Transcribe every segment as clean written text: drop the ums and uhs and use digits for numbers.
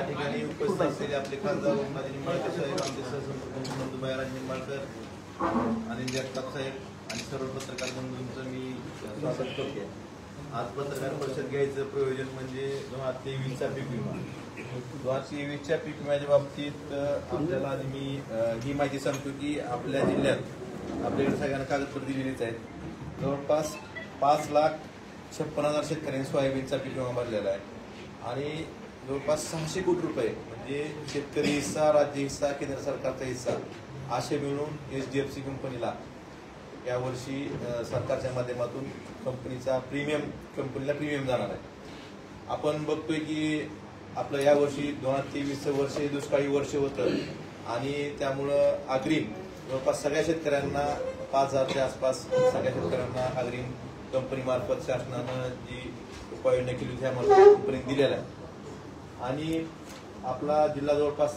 ठिकाणी उपस्थित असलेले आपले खासदार ओमराजे निंबाळकर साहेब, आमचे सहसंपर्क बंधू बाळाराज निंबाळकर, अनिल जगताप साहेब आणि सर्व पत्रकार बंधूंचं मी स्वागत करतो. आज पत्रकार परिषद घ्यायचं प्रयोजन म्हणजे 2023चा पीक विमा. 2023च्या पीक विम्याच्या बाबतीत आपल्याला आधी मी ही माहिती सांगतो की आपल्या जिल्ह्यात आपल्याकडे सगळ्यांना कागदपत्र दिलेलीच आहेत. जवळपास 5,56,000 शेतकऱ्यांनी सोयाबीनचा पीक विमा भरलेला आहे आणि जवळपास 600 कोटी रुपये म्हणजे शेतकरी हिस्सा, राज्य हिस्सा, केंद्र सरकारचा हिस्सा असे मिळून HDFC कंपनीला यावर्षी सरकारच्या माध्यमातून कंपनीला प्रीमियम जाणार आहे. आपण बघतोय की आपलं यावर्षी 2023 वर्ष दुष्काळी वर्ष होतं आणि त्यामुळं अग्रिम जवळपास सगळ्या शेतकऱ्यांना 5,000च्या आसपास सगळ्या शेतकऱ्यांना अग्रिम कंपनीमार्फत शासनानं जी उपाययोजना केली होती त्यामार्फत कंपनीने दिलेला आहे. आणि आपला जिल्हा जवळपास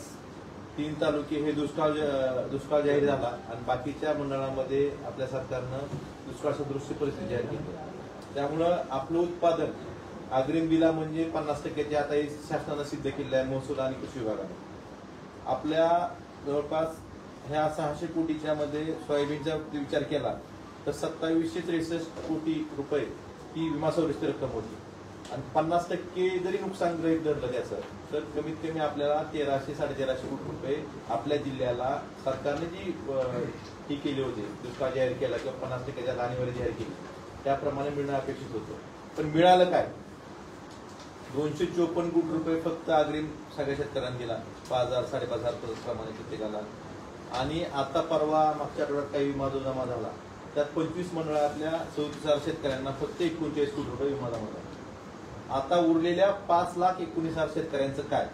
3 तालुके हे दुष्काळ जाहीर झाला आणि बाकीच्या मंडळामध्ये आपल्या सरकारनं दुष्काळ सदृश्य परिस्थिती जाहीर केली. त्यामुळं आपलं उत्पादन अग्रिम दिला म्हणजे 50% आता शासनानं सिद्ध केलं आहे महसूल आणि कृषी विभागाने. आपल्या जवळपास ह्या 600 कोटीच्या मध्ये सोयाबीनचा विचार केला तर 2763 कोटी रुपये ही विमा संरक्षित रक्कम होती आणि 50% जरी नुकसान गृहीत धरलं त्याचं तर कमीत कमी आपल्याला 1300-1350 कोटी रुपये आपल्या जिल्ह्याला सरकारने जी ही केली होती दुष्काळ जाहीर केला किंवा 50%च्या जाणीवर जाहीर केली त्याप्रमाणे मिळणं अपेक्षित होतं. पण मिळालं काय? 254 कोटी रुपये फक्त अग्रिम सगळ्या शेतकऱ्यांना दिला, 5,000-5,500 प्रमाणे प्रत्येकाला. आणि आता परवा मागच्या आठवड्यात काही विमा जो जमा झाला त्यात 25 मंडळातल्या 34,000 शेतकऱ्यांना फक्त 39 कोटी रुपये विमा जमा झाला. आता उरलेल्या 5,19,000 शेतकऱ्यांचं काय?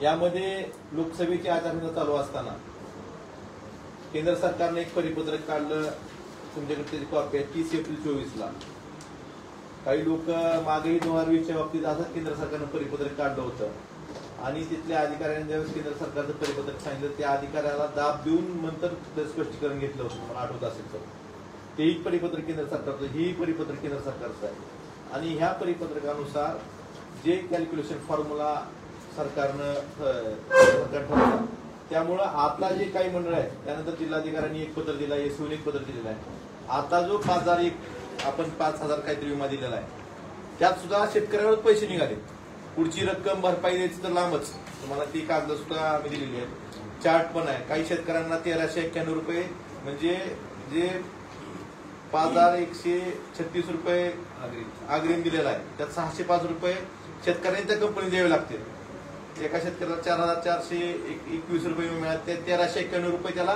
यामध्ये लोकसभेची आचारसंहिता चालू असताना केंद्र सरकारने एक परिपत्रक काढलं, तुमच्याकडे त्याची कॉपी आहे, 30 एप्रिल 24ला. काही लोक मागेही 2020च्या बाबतीत असं केंद्र सरकारनं परिपत्रक काढलं होतं आणि तिथल्या अधिकाऱ्यांनी ज्यावेळेस केंद्र सरकारचं परिपत्रक सांगितलं त्या अधिकाऱ्याला दाब देऊन नंतर स्पष्टीकरण घेतलं होतं, मला आठवत असेल तर. तेही परिपत्रक केंद्र सरकारचं, हेही परिपत्रक केंद्र सरकारचं आहे. आणि ह्या परिपत्रकानुसार जे कॅल्क्युलेशन फॉर्म्युला सरकारनं ठरवला त्यामुळं आता जे काही मंडळ आहेत त्यानंतर जिल्हाधिकाऱ्यांनी एक पत्र दिलं आहे, SUने एक पत्र दिलेलं आहे. आता जो 5,001 आपण 5,000 काहीतरी विमा दिलेला आहे त्यात सुद्धा शेतकऱ्यांवर पैसे निघाले. पुढची रक्कम भरपाई द्यायची तर लांबच, तुम्हाला ती कागद सुद्धा आम्ही दिलेली आहे, चार्ट पण आहे. काही शेतकऱ्यांना 1,391 रुपये म्हणजे जे 5,136 रुपये अग्रिम दिलेला आहे त्यात 605 रुपये शेतकऱ्यांनी त्या कंपनी द्यावे लागतील. एका शेतकऱ्याला 4,421 रुपये मिळाले, ते 1,391 रुपये त्याला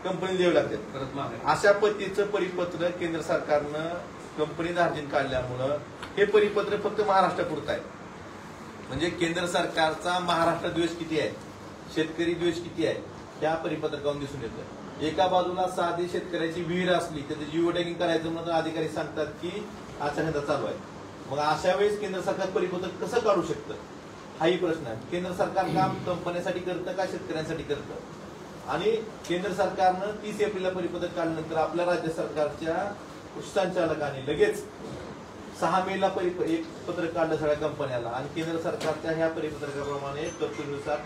कंपनी द्यावे लागतात. अशा पद्धतीचं परिपत्र केंद्र सरकारनं कंपनी धार्जिन काढल्यामुळं हे परिपत्र फक्त महाराष्ट्रापुरतं आहे. म्हणजे केंद्र सरकारचा महाराष्ट्र द्वेष किती आहे, शेतकरी द्वेष किती आहे त्या परिपत्रकावरून दिसून येतं. एका बाजूला साधी शेतकऱ्याची विहीर असली त्याचं जिओ टॅगिंग करायचं म्हणून अधिकारी सांगतात की आचारसंहिता चालू आहे. मग अशा वेळेस केंद्र सरकार परिपत्रक कसं काढू शकतं हाही प्रश्न आहे. केंद्र सरकार काम कंपन्यांसाठी करतं का शेतकऱ्यांसाठी करतं? आणि केंद्र सरकारनं 30 एप्रिलला परिपत्रक काढल्यानंतर आपल्या राज्य सरकारच्या कृषी संचालकांनी लगेच 6 मेला एक पत्रक काढलं सगळ्या कंपन्याला आणि केंद्र सरकारच्या ह्या परिपत्रकाप्रमाणे तरतुदीनुसार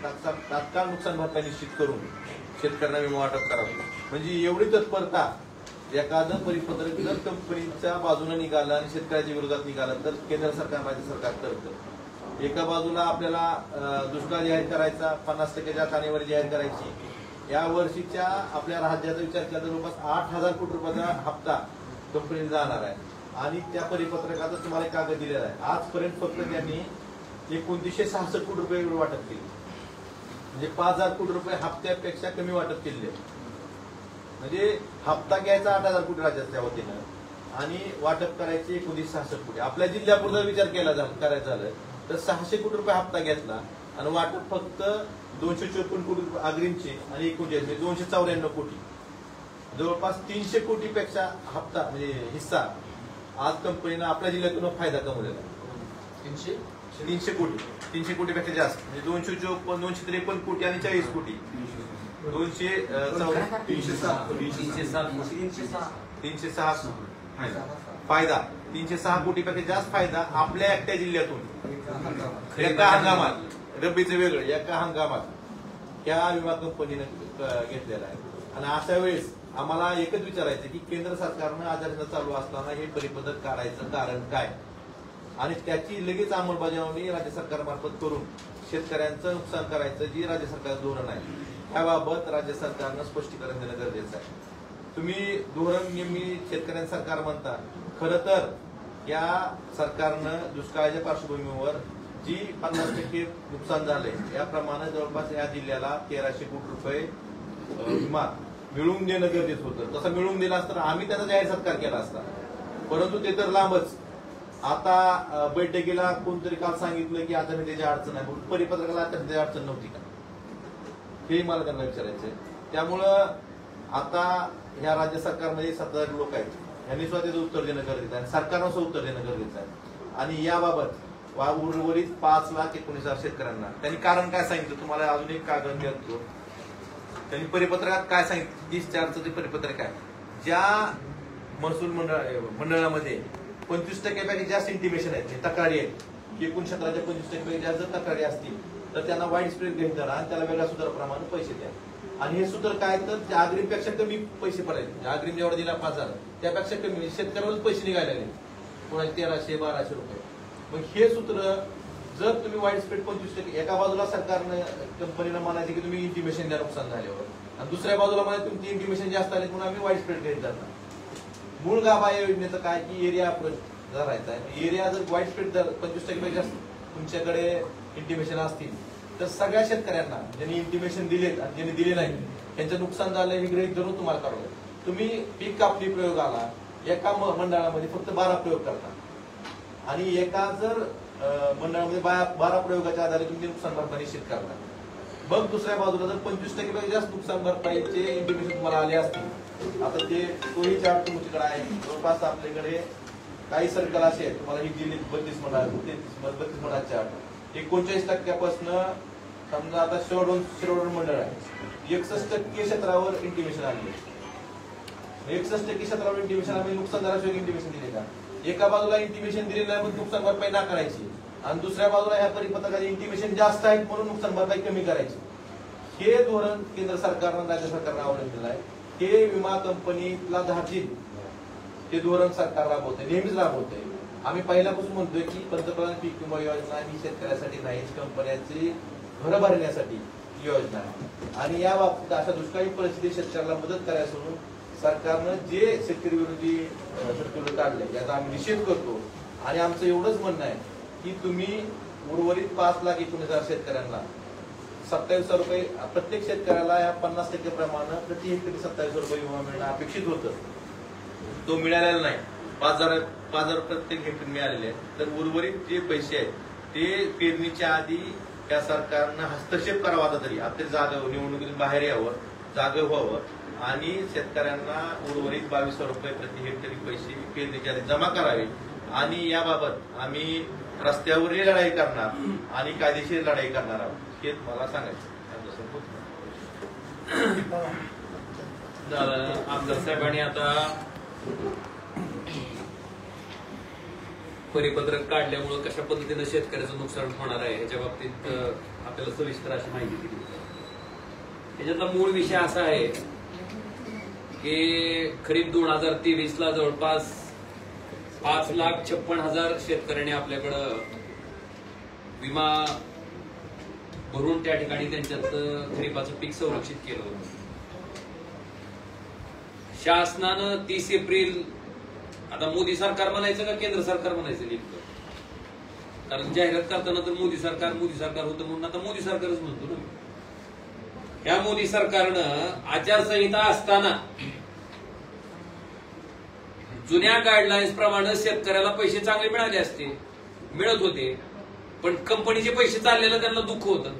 तात्काळ नुकसान भरपाई निश्चित करून शेतकऱ्यांना विमा वाटप करावं. म्हणजे एवढी तत्परता एखादं परिपत्रक जर कंपनीच्या बाजूने निघालं आणि शेतकऱ्याच्या विरोधात निघालं तर केंद्र सरकार राज्य सरकार करतं. एका बाजूला आपल्याला दुष्काळ जाहीर करायचा, 50%च्या जाणीवर जाहीर करायची. या वर्षीच्या आपल्या राज्याचा विचार केला तर जवळपास 8,000 कोटी रुपयाचा हप्ता कंपनीला जाणार आहे आणि त्या परिपत्रकाचा तुम्हाला कागद दिलेला आहे. आजपर्यंत फक्त त्यांनी 2966 कोटी रुपये वाटप केले, म्हणजे 5,000 कोटी रुपये हप्त्यापेक्षा कमी वाटप केले. म्हणजे हप्ता घ्यायचा 8,000 कोटी राज्याच्या वतीनं आणि वाटप करायचे 1966 कोटी. आपल्या जिल्ह्यापुरता विचार केला करायचं झालं तर 600 कोटी रुपये हप्ता घेतला आणि वाटप फक्त 254 कोटी रुपये अग्रिमचे आणि 39 294 कोटी, जवळपास 300 कोटीपेक्षा हप्ता म्हणजे हिस्सा आज कंपनीनं आपल्या जिल्ह्यातून फायदा कमवलेला. 300 कोटी, 300 कोटीपेक्षा जास्त म्हणजे 254, 253 कोटी आणि 40 कोटी, 306 फायदा, 306 कोटीपेक्षा जास्त फायदा आपल्या एकट्या जिल्ह्यातून एका हंगामात रब्बीचं वेगळं एका हंगामात त्या विमा कंपनीने घेतलेला आहे. आणि अशा वेळेस आम्हाला एकच विचारायचं की केंद्र सरकारनं आजारसंहिता चालू असताना हे परिपत्रक काढायचं कारण काय आणि त्याची लगेच अंमलबजावणी राज्य सरकारमार्फत करून शेतकऱ्यांचं नुकसान करायचं जी राज्य सरकारचं धोरण आहे त्याबाबत राज्य सरकारनं स्पष्टीकरण देणं गरजेचं आहे. तुम्ही धोरण नेहमी शेतकऱ्यांसरकार म्हणता, खरं तर या सरकारनं दुष्काळाच्या पार्श्वभूमीवर जी 50% नुकसान झालंय याप्रमाणे जवळपास या जिल्ह्याला 1300 कोटी रुपये विमा मिळवून देणं गरजेचं होतं. तसं मिळवून दिला असतं आम्ही त्याचा जाहीर सत्कार केला असता, परंतु ते तर लांबच. आता बैठकीला कोणतरी काल सांगितलं की आता त्याची अडचण आहे, परिपत्रकाला आता त्याची अडचण नव्हती का, हे मला त्यांना विचारायचंय. त्यामुळं आता ह्या राज्य सरकारमध्ये सत्ताधारी लोक आहेत, यांनी सुद्धा त्याचं उत्तर देणं गरजेचं आहे, सरकारनं सुद्धा उत्तर देणं गरजेचं आहे. आणि याबाबत उर्वरित 5,19,000 शेतकऱ्यांना त्यांनी कारण काय सांगितलं, तुम्हाला अजून एक कागद देतो. त्यांनी परिपत्रकात काय सांगितलं, 30/4चं ते परिपत्रक आहे. ज्या महसूल मंडळामध्ये 25% जास्त इंटिमेशन आहेत, तक्रारी आहेत, एकूण क्षेत्राच्या 25% जास्त जर तक्रारी असतील तर त्यांना वाईड स्प्रेड घेऊन द्या आणि त्याला वेगळ्या सूत्राप्रमाणे पैसे द्या. आणि हे सूत्र काय तर अग्रिमपेक्षा कमी पैसे पडायचे. अग्रिम जेवढा दिला 5,000 त्यापेक्षा कमी शेतकऱ्यावरच पैसे निघालेले, कोणाचे 1300-1200 रुपये. मग हे सूत्र जर तुम्ही वाईड स्प्रेड 25%, एका बाजूला सरकारनं कंपनीला म्हणायचे की तुम्ही इंटिमेशन द्या नुकसान झाल्यावर, आणि दुसऱ्या बाजूला म्हणायचे तुमची इंटिमेशन जास्त आले म्हणून आम्ही वाईड स्प्रेड घेत जाणार. मूळ गाभा या योजनेचं काय की एरिया अप्रोच धरायचा आहे. एरिया जर वाईड स्प्रेड 25% जास्त तुमच्याकडे इंटिमेशन असतील तर सगळ्या शेतकऱ्यांना ज्यांनी इंटिमेशन दिलेत आणि ज्यांनी दिले नाही त्यांचं नुकसान झालं हे गृहीत धरून तुम्हाला करावं. तुम्ही पीक कापणी प्रयोगाला एका मंडळामध्ये फक्त 12 प्रयोग करता आणि एका जर मंडळामध्ये 12 प्रयोगाच्या आधारे तुम्ही नुकसान भरपाई निश्चित करता. मग दुसऱ्या बाजूला जर 25% जास्त नुकसान भरपाईचे इंटिमेशन तुम्हाला आले असतील, आता ते तोही चार्ट तुमच्याकडे आहे. जवळपास आपल्याकडे काही सर्कल असे आहेत, तुम्हाला ही दिल्ली 32 मंडळ 32 मंडळ चार्ट 39% समजा आता शिरोड मंडळ आहे, 61% क्षेत्रावर इंटिमेशन आले. 61% क्षेत्रावर इंटिमेशन आम्ही नुकसान झाल्याशिवाय इंटिमेशन दिले का? एका बाजूला इंटिमेशन दिले नाही मग नुकसान भरपाई ना करायची आणि दुसऱ्या बाजूला ह्या परिपत्रकाचे इंटिमेशन जास्त आहेत म्हणून नुकसान भरपाई कमी करायची. हे धोरण केंद्र सरकारनं राज्य सरकारनं अवलंबिलेलं आहे. हे विमा कंपनीला धाडतील ते धोरण सरकार राबवते, नेहमीच राबवते. आम्ही पहिल्यापासून म्हणतोय की पंतप्रधान पीक विमा योजना ही शेतकऱ्यासाठी नाही, कंपन्यांची घरं भरण्यासाठी योजना आहे. आणि या बाबतीत अशा दुष्काळी परिस्थितीत शेतकऱ्याला मदत करायला सोडून सरकारनं जे शेतकरी विरोधी सर्क्युलर काढले याचा आम्ही निषेध करतो. आणि आमचं एवढंच म्हणणं आहे की तुम्ही उर्वरित 5,19,000 शेतकऱ्यांना 27,000 रुपये प्रत्येक शेतकऱ्याला या 50% प्रमाणे प्रति हेक्टरी 27,000 रुपये विमा मिळणं अपेक्षित होतं, तो मिळालेला नाही. 5,000 प्रत्येक हेक्टरी मिळालेले आहेत. तर उर्वरित जे पैसे आहेत ते पेरणीच्या आधी त्या सरकारनं हस्तक्षेप करावा, तरी आपल्या जागा निवडणुकीतून बाहेर यावं, जागा व्हावं आणि शेतकऱ्यांना उर्वरित 22,000 रुपये प्रति हेक्टरी पैसे पेरणीच्या आधी जमा करावे. आणि याबाबत आम्ही रस्त्यावरही लढाई करणार आणि कायदेशीर लढाई करणार आहोत हे मला सांगायचं. आमदार साहेबांनी आता परिपत्रक काढल्यामुळे कशा पद्धतीने शेतकऱ्याचं नुकसान होणार आहे याच्या बाबतीत आपल्याला सविस्तर अशी माहिती दिली. याच्यातला मूळ विषय असा आहे की खरीप 2023ला जवळपास 5,56,000 शेतकऱ्यांनी आपल्याकडं विमा भरून त्या ठिकाणी त्यांच्यात खरीपाचं पीक संरक्षित केलं होतं. शासनानं 30 एप्रिल, आता मोदी सरकार म्हणायचं का केंद्र सरकार म्हणायचं नेमकं, कारण जाहिरात करताना तर मोदी सरकार होतं म्हणून आता मोदी सरकारच म्हणतो ना. या मोदी सरकारनं आचारसंहिता असताना जुन्या गाईडलाईन्स प्रमाणे शेतकऱ्याला पैसे चांगले मिळाले असते, मिळत होते, पण कंपनीचे पैसे चाललेलं त्यांना दुःख होतं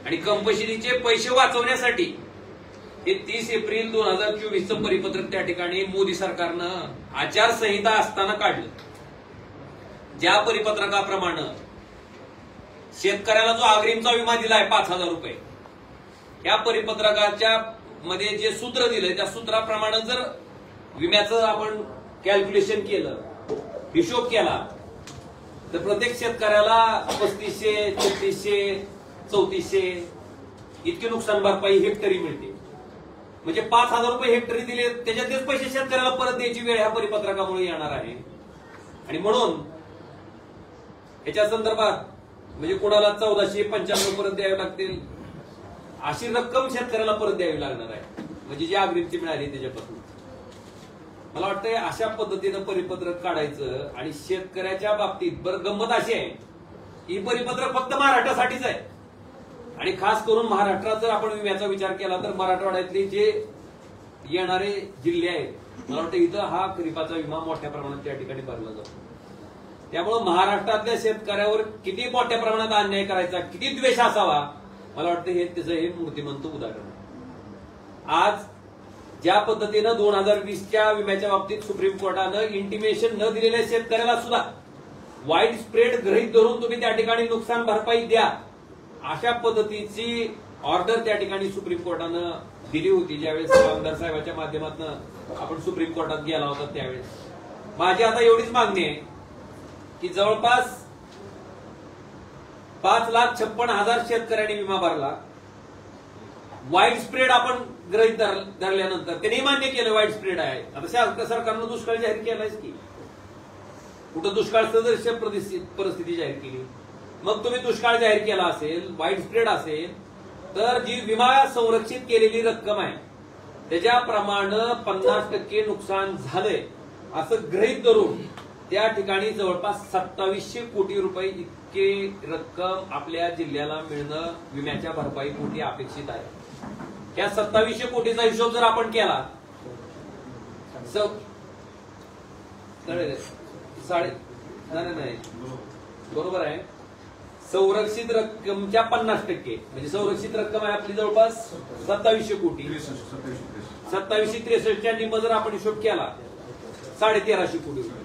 आणि कंपनीचे पैसे वाचवण्यासाठी हे 30 एप्रिल 2024चं परिपत्रक त्या ठिकाणी मोदी सरकारनं आचारसंहिता असताना काढलं. ज्या परिपत्रकाप्रमाणे शेतकऱ्याला जो अग्रिमचा विमा दिलाय 5,000 रुपये, या परिपत्रकाच्या मध्ये जे सूत्र दिलंय त्या सूत्राप्रमाणे जर विम्याचं आपण कॅल्क्युलेशन केलं, हिशोब केला, तर प्रत्येक शेतकऱ्याला 3,500, 3,600 3400 इतकी नुकसान भरपाई हेक्टरी मिळते. म्हणजे 5,000 रुपये हेक्टरी दिले त्याच्यातलेच पैसे शेतकऱ्याला परत द्यायची वेळ ह्या परिपत्रकामुळे येणार आहे. आणि म्हणून याच्या संदर्भात म्हणजे कोणाला 1495 परत द्यावे लागतील अशी रक्कम शेतकऱ्याला परत द्यावी लागणार आहे. म्हणजे जी अग्रिमची मिळाली त्याच्यापासून मला वाटतंय अशा पद्धतीनं परिपत्रक काढायचं. आणि शेतकऱ्याच्या बाबतीत बरं गंमत अशी आहे की परिपत्रक फक्त महाराष्ट्रासाठीच आहे. आणि खास करून महाराष्ट्रात जर आपण विम्याचा विचार केला तर मराठवाड्यातले जे येणारे जिल्हे आहेत मला वाटतं इथं हा खरीपाचा विमा मोठ्या प्रमाणात त्या ठिकाणी भरला जातो. त्यामुळे महाराष्ट्रातल्या शेतकऱ्यावर किती मोठ्या प्रमाणात अन्याय करायचा, किती द्वेष असावा मला वाटतं हे त्याचं हे मूर्तिमंत उदाहरण आहे. आज ज्या पद्धतीनं 2020च्या विम्याच्या बाबतीत सुप्रीम कोर्टानं इंटिमेशन न दिलेल्या शेतकऱ्याला सुद्धा वाईड स्प्रेड गृहीत धरून तुम्ही त्या ठिकाणी नुकसान भरपाई द्या अशा पद्धतीची ऑर्डर त्या ठिकाणी सुप्रीम कोर्टानं दिली होती. ज्यावेळेस आमदार साहेबांच्या माध्यमातून आपण सुप्रीम कोर्टात गेला होता त्यावेळेस माझी आता एवढीच मागणी आहे की जवळपास 5,56,000 शेतकऱ्यांनी विमा भरला. वाईड स्प्रेड आपण गृहीत धरल्यानंतर त्यांनी मान्य केलं वाईड स्प्रेड आहे. आता सरकारनं दुष्काळ जाहीर केलायच की कुठं दुष्काळ सदृश्य परिस्थिती जाहीर केली. मग तुम्ही दुष्काळ जाहीर केला असेल, वाईड स्प्रेड असेल तर जी विमा संरक्षित केलेली रक्कम आहे त्याच्याप्रमाणे 50% नुकसान झालंय असं गृहीत धरून त्या ठिकाणी जवळपास 2700 कोटी रुपये इतके रक्कम आपल्या जिल्ह्याला मिळणं विम्याच्या भरपाई पोटी अपेक्षित आहे. या 2700 कोटीचा हिशोब जर आपण केला नाही बरोबर आहे. संरक्षित रक्कमच्या 50% म्हणजे संरक्षित रक्कम आहे आपली जवळपास 2700 कोटी. 2763 निम्म जर आपण हिशोब केला 1350 कोटी रुपये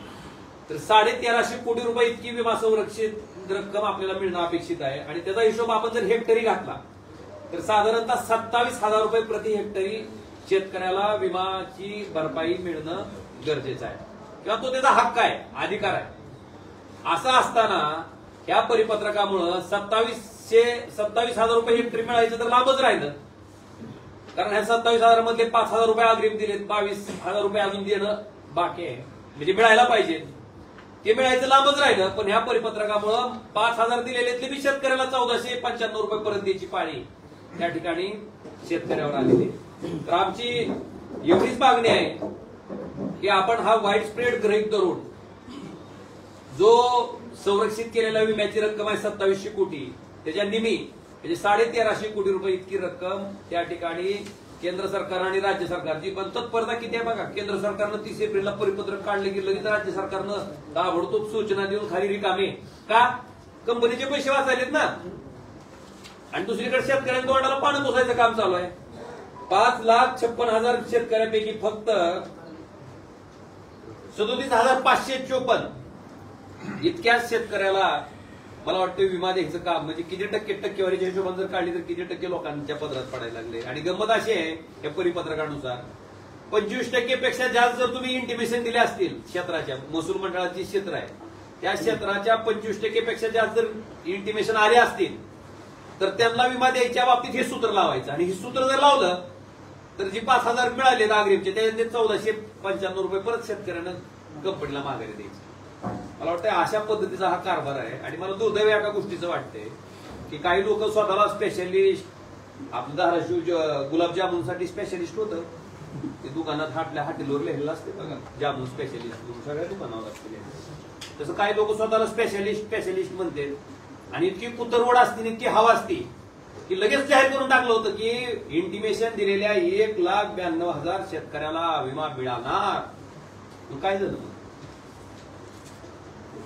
तर 1350 कोटी रुपये इतकी विमा संरक्षित रक्कम आपल्याला मिळणं अपेक्षित आहे. आणि त्याचा हिशोब आपण जर हेक्टरी घातला तर साधारणतः 27,000 रुपये प्रति हेक्टरी शेतकऱ्याला विमाची भरपाई मिळणं गरजेचं आहे किंवा तो त्याचा हक्क आहे, अधिकार आहे. असं असताना या परिपत्रकामुळं 27,000 रुपये हेक्टरी मिळायचं तर लांबच राहिलं. कारण ह्या 27,000 मधले 5,000 रुपये अग्रिम दिलेत, 22,000 रुपये अजून देणं बाकी आहे म्हणजे मिळायला पाहिजे ते मिळायचं लांबच राहिलं. पण ह्या परिपत्रकामुळं 5,000 दिलेले बी शेतकऱ्याला 1,495 रुपये परत द्यायची पाळी त्या ठिकाणी शेतकऱ्यावर आलेली. तर आमची एवढीच मागणी आहे की आपण हा वाईड स्प्रेड गृहीत धरून जो संरक्षित केलेल्या विम्याची रक्कम आहे 2700 कोटी त्याच्या निमी म्हणजे 1350 कोटी रुपये इतकी रक्कम त्या ठिकाणी केंद्र सरकार आणि राज्य सरकारची पण तत्परता किती आहे बघा. केंद्र सरकारनं 30 एप्रिलला परिपत्रक काढले की लगेच राज्य सरकारनं ताबडतोब सूचना देऊन खाली रिकामे का कंपनीचे पैसे वाचायलेत ना. आणि दुसरीकडे शेतकऱ्यांच्या तोंडाला पाणी पोसायचं काम चालू आहे. 5,56,000 शेतकऱ्यांपैकी फक्त 37,554 इतक्या शेतकऱ्याला मला वाटतं विमा द्यायचं काम म्हणजे किती टक्केवारीच्या हिशोबाने जर काढली तर किती टक्के लोकांच्या पदरात पडायला लागले. आणि गंमत अशी आहे या परिपत्रकानुसार 25% पेक्षा जास्त जर तुम्ही इंटिमेशन दिले असतील क्षेत्राच्या महसूल मंडळाची क्षेत्र आहे त्या क्षेत्राच्या 25% पेक्षा जास्त जर इंटिमेशन आले असतील तर त्यांना विमा द्यायच्या बाबतीत हे सूत्र लावायचं. आणि हे सूत्र जर लावलं तर जी 5,000 मिळाले अग्रिमचे त्याचे 1,495 रुपये परत शेतकऱ्यांना कंपनीला माघारी द्यायचे. मला वाटतं अशा पद्धतीचा हा कारभार आहे. आणि मला दुर्दैव एका गोष्टीचं वाटतंय की काही लोक स्वतःला स्पेशलिस्ट आपलं धाराशिव गुलाबजामुनसाठी स्पेशलिस्ट होतं ते दुकानात हाटीलवर लिहिलेलं असते बघा जामुन स्पेशलिस्ट सगळ्या दुकानावर असते. तसं काही लोक स्वतःला स्पेशलिस्ट म्हणते आणि इतकी कुतरवड असते इतकी हवा असते की लगेच जाहीर करून टाकलं होतं की इंटिमेशन दिलेल्या 1,92,000 शेतकऱ्याला विमा मिळणार. काय झालं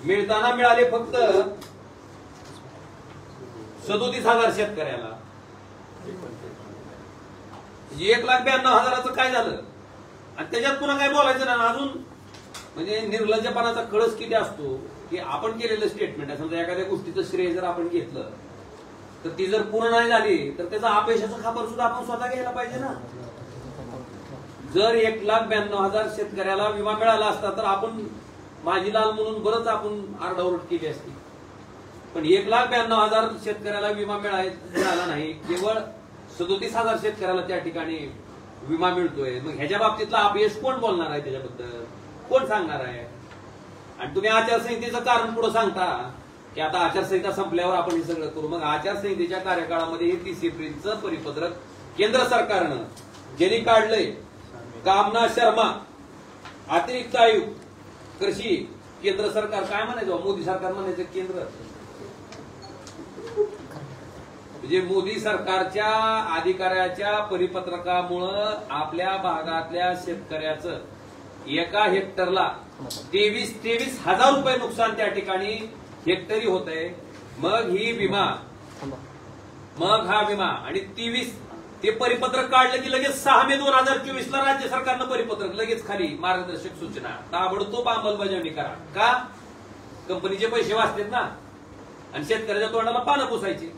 मिळताना मिळाले फक्त 37,000 शेतकऱ्याला. 1,92,000 काय झालं आणि त्याच्यात पुन्हा काय बोलायचं ना. अजून म्हणजे निर्लज्जपणाचा कळस किती असतो की आपण केलेलं स्टेटमेंट आहे समजा एखाद्या गोष्टीचं श्रेय जर आपण घेतलं तर ती जर पूर्ण नाही झाली तर त्याचा अपयशाचा खापर सुद्धा आपण स्वतः घ्यायला पाहिजे ना. जर 1,92,000 शेतकऱ्याला विमा मिळाला असता तर आपण माझी लाल म्हणून बरंच आपण आरडाओरड केली असती. पण 1,92,000 शेतकऱ्याला विमा मिळाला नाही, केवळ 37,000 शेतकऱ्याला त्या ठिकाणी विमा मिळतोय. मग ह्याच्या बाबतीतला अपयश कोण बोलणार आहे, त्याच्याबद्दल कोण सांगणार आहे? आणि तुम्ही आचारसंहितेचं कारण पुढे सांगता की आता आचारसंहिता संपल्यावर आपण हे सगळं करू. मग आचारसंहितेच्या कार्यकाळामध्ये हे 30 एप्रिलचं परिपत्रक केंद्र सरकारनं ज्यांनी काढलंय, कामना शर्मा, अतिरिक्त आयुक्त कृषी, केंद्र सरकार काय म्हणायचं, मोदी सरकार म्हणायचं केंद्र, म्हणजे मोदी सरकारच्या अधिकाऱ्याच्या परिपत्रकामुळं आपल्या भागातल्या शेतकऱ्याचं एका हेक्टरला 23,000 रुपये नुकसान त्या ठिकाणी हेक्टरी होत आहे. मग हा विमा आणि 23 ते परिपत्रक काढलं की लगेच 6 मे 2024 ला राज्य सरकारनं परिपत्रक लगेच खाली मार्गदर्शक सूचना ताबडतोब अंमलबजावणी करा. का? कंपनीचे पैसे वाचतात ना, आणि शेतकऱ्याच्या तोंडाला पानं पुसायची.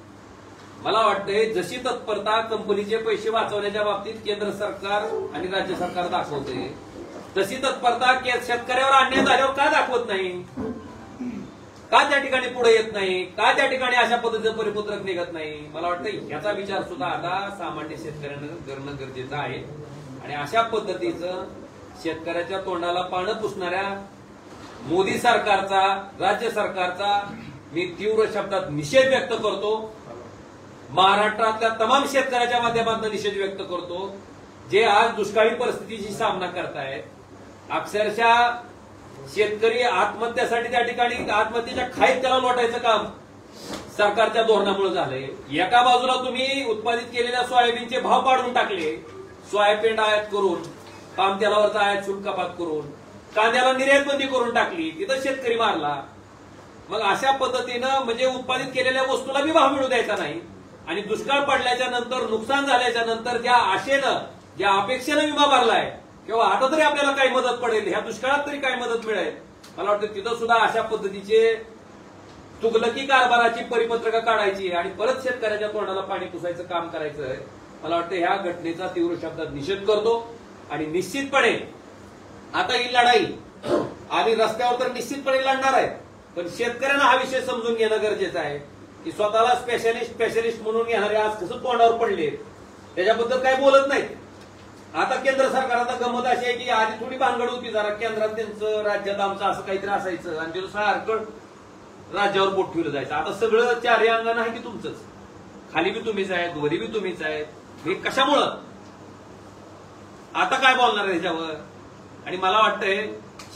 मला वाटतंय जशी तत्परता कंपनीचे पैसे वाचवण्याच्या बाबतीत केंद्र सरकार आणि राज्य सरकार दाखवते, तशी तत्परता शेतकऱ्यावर अन्याय झाल्यावर का दाखवत नाही? का त्या ठिकाणी पुढे येत नाही? का त्या ठिकाणी अशा पद्धतीचं परिपत्रक निघत नाही? मला वाटतं याचा विचार सुद्धा आता सामान्य शेतकऱ्यांना करणं गरजेचं आहे. आणि अशा पद्धतीचं शेतकऱ्याच्या तोंडाला पानं पुसणाऱ्या मोदी सरकारचा, राज्य सरकारचा मी तीव्र शब्दात निषेध व्यक्त करतो. महाराष्ट्रातल्या तमाम शेतकऱ्याच्या माध्यमातून निषेध व्यक्त करतो, जे आज दुष्काळी परिस्थितीशी सामना करतायत. अक्षरशः शेतकरी आत्महत्यासाठी त्या ठिकाणी आत्महत्येच्या खाईत त्याला लोटायचं काम सरकारच्या धोरणामुळे झालंय. एका बाजूला तुम्ही उत्पादित केलेल्या सोयाबीनचे भाव पाडून टाकले, सोयाबीन आयात करून, पाम तेलावरचा आयात शुल्क कपात करून, कांद्याला निर्यात बंदी करून टाकली, तिथं शेतकरी मारला. मग अशा पद्धतीनं म्हणजे उत्पादित केलेल्या वस्तूला बी भाव मिळू द्यायचा नाही, आणि दुष्काळ पडल्याच्या नंतर, नुकसान झाल्याच्या नंतर ज्या आशेनं, ज्या अपेक्षेनं विमा भरलाय किंवा आता तरी आपल्याला काही मदत पडेल, ह्या दुष्काळात तरी काही मदत मिळेल, मला वाटतं तिथं सुद्धा अशा पद्धतीचे तुगलकी कारभाराची परिपत्रकं काढायची आणि परत शेतकऱ्याच्या तोंडाला पाणी पुसायचं काम करायचं. मला वाटतं ह्या घटनेचा तीव्र शब्दात निषेध करतो. आणि निश्चितपणे आता ही लढाई आम्ही रस्त्यावर तर निश्चितपणे लढणार आहे, पण शेतकऱ्यांना हा विषय समजून घेणं गरजेचं आहे की स्वतःला स्पेशलिस्ट म्हणून घेणारे आज कसं तोंडावर पडले, त्याच्याबद्दल काही बोलत नाहीत. आता केंद्र सरकारचा गंमत अशी आहे की आधी थोडी भानगड होती, जरा केंद्रात त्यांचं, राज्यात आमचं असं काहीतरी असायचं आणि ते सारखं राज्यावर बोट ठेवलं जायचं. आता सगळं चारही अंगण आहे की तुमचंच, खाली बी तुम्हीच आहेत, वरी बी तुम्हीच आहेत. हे कशामुळं? आता काय बोलणार ह्याच्यावर? आणि मला वाटतंय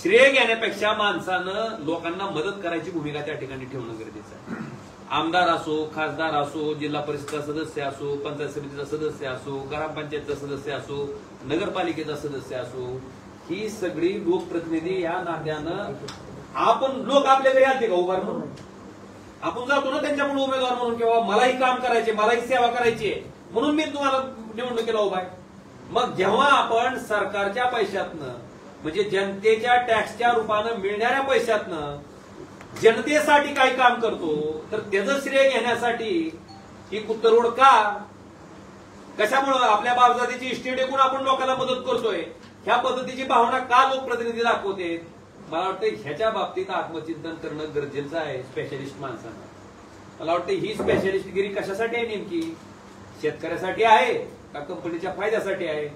श्रेय घेण्यापेक्षा माणसानं लोकांना मदत करायची भूमिका त्या ठिकाणी ठेवणं गरजेचं आहे. आमदार असो, खासदार असो, जिल्हा परिषदचा सदस्य असो, पंचायत समितीचा सदस्य असो, ग्रामपंचायतचा सदस्य असो, नगरपालिकेचा सदस्य असो, ही सगळी लोकप्रतिनिधी या नात्यानं आपण, लोक आपल्या घरी आलते का उभार म्हणून? आपण जातो ना त्यांच्याकडून उमेदवार म्हणून, किंवा मलाही काम करायचे, मलाही सेवा करायची आहे म्हणून मी तुम्हाला निवडणुकीला उभा आहे. मग जेव्हा आपण सरकारच्या पैशातनं, म्हणजे जनतेच्या टॅक्सच्या रूपानं मिळणाऱ्या पैशातनं जनतेसाठी काही काम करतो, तर त्याचं श्रेय घेण्यासाठी ही कुत्तरवड का? कशामुळं? आपल्या बापजातीची इस्टेट एकूण आपण लोकांना मदत करतोय, ह्या पद्धतीची भावना का लोकप्रतिनिधी दाखवते? मला वाटतं ह्याच्या बाबतीत आत्मचिंतन करणं गरजेचं आहे स्पेशलिस्ट माणसांना. मला वाटतं ही स्पेशलिस्टगिरी कशासाठी आहे नेमकी? शेतकऱ्यासाठी आहे का कंपनीच्या फायद्यासाठी आहे?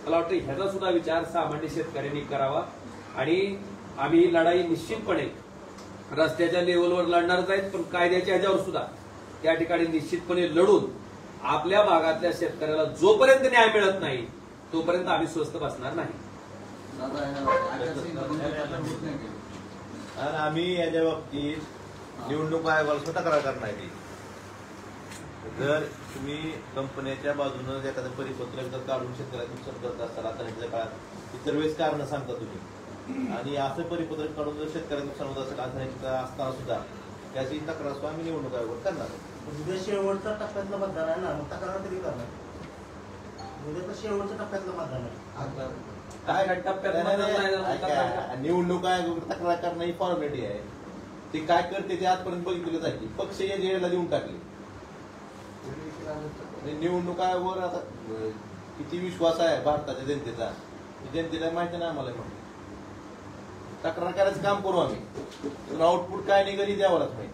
मला वाटतं ह्याचा सुद्धा विचार सामान्य शेतकऱ्यांनी करावा. आणि आम्ही ही लढाई निश्चितपणे रस्त्याच्या लेवलवर लढणारच आहेत, पण कायद्याच्या ह्याच्यावर सुद्धा त्या ठिकाणी निश्चितपणे लढून आपल्या भागातल्या शेतकऱ्याला जोपर्यंत न्याय मिळत नाही तोपर्यंत आम्ही स्वस्थ बसणार नाही. आम्ही याच्या बाबतीत निवडणूक आयोगाला स्वतः तक्रार करणार आहे. जर तुम्ही कंपन्याच्या बाजूनं एखादं परिपत्रक जर काढून शेतकऱ्याला नुकसान करत असाल, आता ह्याच्या काळात इतर वेळेस कारण सांगता तुम्ही, आणि असं परिपत्रक काढून जर शेतकऱ्याला नुकसान होत असेल असताना सुद्धा त्याची तक्रार आम्ही निवडणूक आयोगावर करणार. उद्या शेवटच्या टप्प्यातलं मतदान आहे ना, मग तक्रार तरी करणार. उद्या तर शेवटच्या टप्प्यातलं मतदान आहे. काय टप्प्यात निवडणूक आयोग तक्रार करणं ही फॉर्मॅलिटी आहे. ते काय करते ते आजपर्यंत बघितलं जायची, पक्ष या जेला देऊन टाकले. निवडणूक आयोगावर आता किती विश्वास आहे भारताच्या जनतेचा, जनतेला माहिती नाही आम्हाला. म्हणून तक्रार करायचं काम करू आम्ही, आउटपुट काय निघाली द्यावंच माहिती.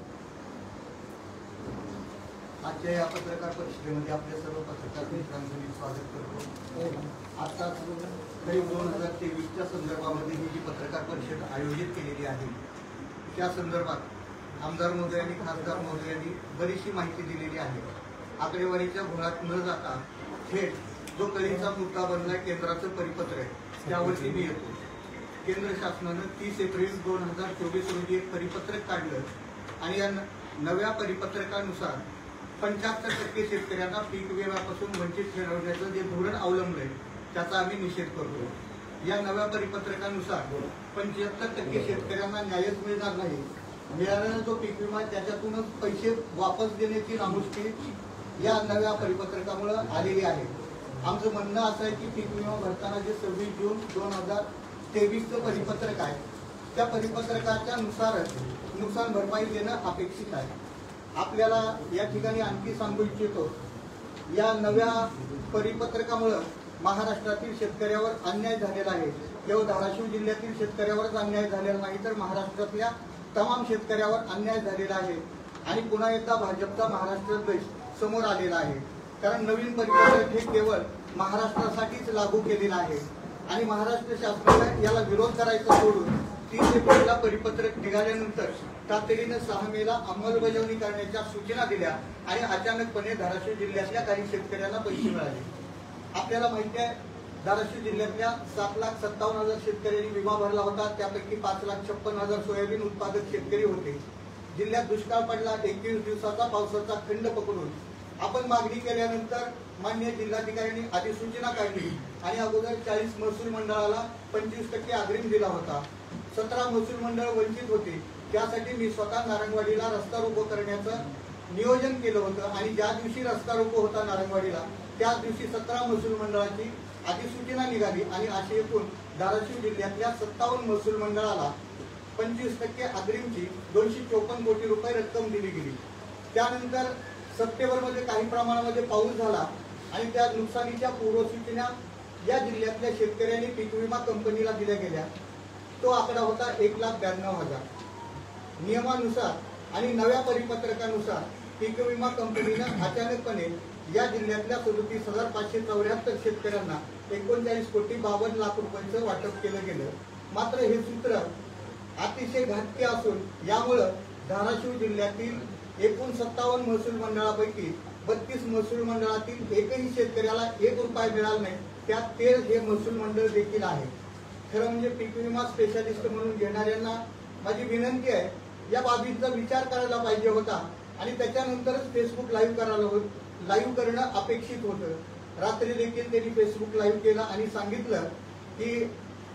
आजच्या या पत्रकार परिषदेमध्ये आपल्या सर्व पत्रकार मित्रांचं मी स्वागत करतो. आता करीब 2023च्या संदर्भामध्ये ही जी पत्रकार परिषद आयोजित केलेली आहे त्या संदर्भात आमदार महोदयांनी खासदार महोदयांनी बरीचशी माहिती दिलेली आहे. आकडेवारीच्या भोळात न जाता थेट जो कळीचा मुद्दा बनला केंद्राचं परिपत्र आहे त्यावरती मी येतो. केंद्र शासनानं 30 एप्रिल 2024 रोजी एक परिपत्रक काढलं आणि या नव्या परिपत्रकानुसार 75% शेतकऱ्यांना पीक विम्यापासून वंचित ठरवण्याचं जे धोरण अवलंबलंय त्याचा आम्ही निषेध करतो. या नव्या परिपत्रकानुसार 75% शेतकऱ्यांना न्यायच मिळणार नाही. मिळालेला जो पीक विमा त्याच्यातूनच पैसे वापस देण्याची नामुष्की या नव्या परिपत्रकामुळे आलेली आहे. आमचं म्हणणं असं आहे की पीक विमा भरताना जे 26 जून 2023चं परिपत्रक आहे त्या परिपत्रकाच्या नुसारच नुकसान भरपाई देणं अपेक्षित आहे. आपल्याला या ठिकाणी आणखी सांगू इच्छितो, या नव्या परिपत्रकामुळे महाराष्ट्रातील शेतकऱ्यावर अन्याय झालेला आहे. केवळ धाराशिव जिल्ह्यातील शेतकऱ्यावरच अन्याय झालेला नाही तर महाराष्ट्रातल्या तमाम शेतकऱ्यावर अन्याय झालेला आहे. आणि पुन्हा एकदा भाजपचा महाराष्ट्र द्वेष समोर आलेला आहे. कारण नवीन परिपत्रक हे केवळ महाराष्ट्रासाठीच लागू केलेलं आहे आणि महाराष्ट्र शासनाने याला विरोध करायचा सोडून 30 एप्रिलला परिपत्रक निघाल्यानंतर तातडीनं 6 मेला अंमलबजावणी करण्याच्या सूचना दिल्या आणि अचानकपणे धाराशिव जिल्ह्यातल्या काही शेतकऱ्यांना पैसे मिळाले. आपल्याला माहिती आहे धाराशिव जिल्ह्यातल्या 7,57,000 शेतकऱ्यांनी विमा भरला होता. त्यापैकी 5,56,000 सोयाबीन उत्पादक शेतकरी होते. जिल्ह्यात दुष्काळ पडला. 21 दिवसाचा पावसाचा खंड पकडून आपण मागणी केल्यानंतर माननीय जिल्हाधिकाऱ्यांनी अधिसूचना काढली आणि अगोदर 40 महसूल मंडळाला 25% अग्रिम दिला होता. 17 महसूल मंडळ वंचित होते. त्यासाठी मी स्वतः नारंगवाडीला रस्ता रोको करण्याचं नियोजन केलं होतं आणि ज्या दिवशी रस्ता रोको होता नारंगवाडीला त्याच दिवशी 17 महसूल मंडळाची अधिसूचना निघाली आणि अशी एकूण धाराशिव जिल्ह्यातल्या 57 महसूल मंडळाला 25% अग्रिमची 254 कोटी रुपये रक्कम दिली गेली. त्यानंतर सप्टेंबरमध्ये काही प्रमाणामध्ये पाऊस झाला आणि त्या नुकसानीच्या पूर्वसूचना या जिल्ह्यातल्या शेतकऱ्यांनी पीक विमा कंपनीला दिल्या गेल्या. तो आकडा होता 1,92,000. नियमानुसार आणि नव्या परिपत्रकानुसार पीक विमा कंपनीनं अचानकपणे या जिल्ह्यातल्या 37,574 शेतकऱ्यांना 39,52,00,000 रुपयांचं वाटप केलं गेलं. मात्र हे सूत्र अतिशय घातकी असून यामुळं धाराशिव जिल्ह्यातील एकूण 57 महसूल मंडळापैकी 32 महसूल मंडळातील एकही शेतकऱ्याला 1 रुपया मिळाला नाही. त्यात 13 हे महसूल मंडळ देखील आहे. खरं म्हणजे पीक विमा स्पेशालिस्ट म्हणून घेणाऱ्यांना माझी विनंती आहे या बाबींचा विचार करायला पाहिजे होता आणि त्याच्यानंतरच फेसबुक लाईव्ह करणं अपेक्षित होतं. रात्री देखील त्यांनी फेसबुक लाईव्ह केलं आणि सांगितलं की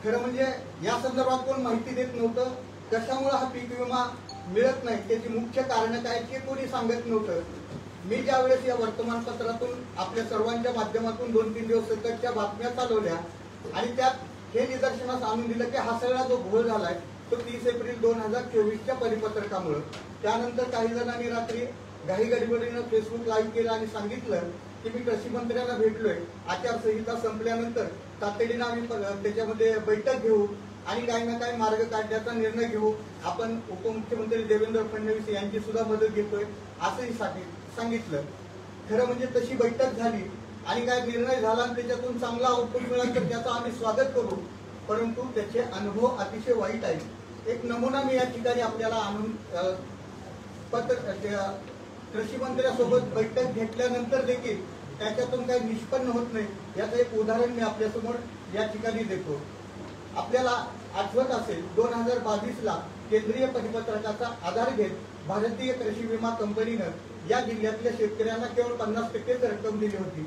खरं म्हणजे या संदर्भात कोण माहिती देत नव्हतं. कशामुळे हा पीक विमा मिळत नाही त्याची मुख्य कारण काय ते कोणी सांगत नव्हतं. मी ज्यावेळेस या वर्तमानपत्रातून आपल्या सर्वांच्या माध्यमातून 2-3 दिवस सततच्या बातम्या चालवल्या आणि त्यात हे निदर्शनास आणून दिलं की हा सगळा जो घोळ झालाय तो 30 एप्रिल 2024च्या परिपत्रकामुळे. त्यानंतर काही जणांनी रात्री घाई गडबडीनं फेसबुक लाईव्ह केलं आणि सांगितलं की मी कृषी मंत्र्यांना भेटलोय. आचारसंहिता संपल्यानंतर तातडीनं आम्ही त्याच्यामध्ये बैठक घेऊ आणि काही ना काही मार्ग काढण्याचा निर्णय घेऊ. आपण उपमुख्यमंत्री देवेंद्र फडणवीस यांची सुद्धा मदत घेतोय असंही सांगितलं. खरं म्हणजे तशी बैठक झाली आणि काय निर्णय झाला आणि त्याच्यातून चांगला आउटपुट मिळाला तर त्याचं आम्ही स्वागत करू. परंतु त्याचे अनुभव अतिशय वाईट आहेत. एक नमुना मी या ठिकाणी आपल्याला आणून कृषी मंत्र्यांसोबत बैठक घेतल्यानंतर देखील त्याच्यातून काही निष्पन्न होत नाही याचं एक उदाहरण मी आपल्यासमोर या ठिकाणी देतो. आपल्याला आठवत असेल 2022ला केंद्रीय परिपत्रकाचा आधार घेत भारतीय कृषी विमा कंपनीनं या जिल्ह्यातल्या शेतकऱ्यांना केवळ 50%च रक्कम दिली होती.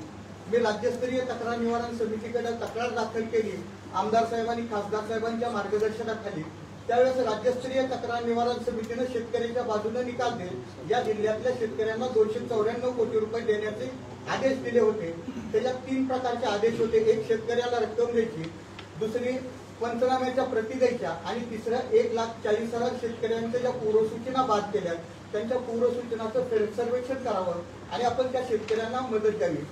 मी राज्यस्तरीय तक्रार निवारण समितीकडे तक्रार दाखल केली आमदार साहेब आणि खासदार साहेबांच्या मार्गदर्शनाखाली. त्यावेळेस राज्यस्तरीय तक्रार निवारण समितीनं शेतकऱ्यांच्या बाजूने निकाल देत या जिल्ह्यातल्या शेतकऱ्यांना 294 कोटी रुपये देण्याचे आदेश दिले होते. त्याच्यात 3 प्रकारचे आदेश होते. एक शेतकऱ्याला रक्कम द्यायची, दुसरी पंचनाम्याच्या प्रती द्यायच्या आणि तिसरं 1,40,000 शेतकऱ्यांच्या ज्या पूर्वसूचना बाद केल्या त्यांच्या पूर्वसूचनाचं सर्वेक्षण करावं आणि आपण त्या शेतकऱ्यांना मदत द्यावी.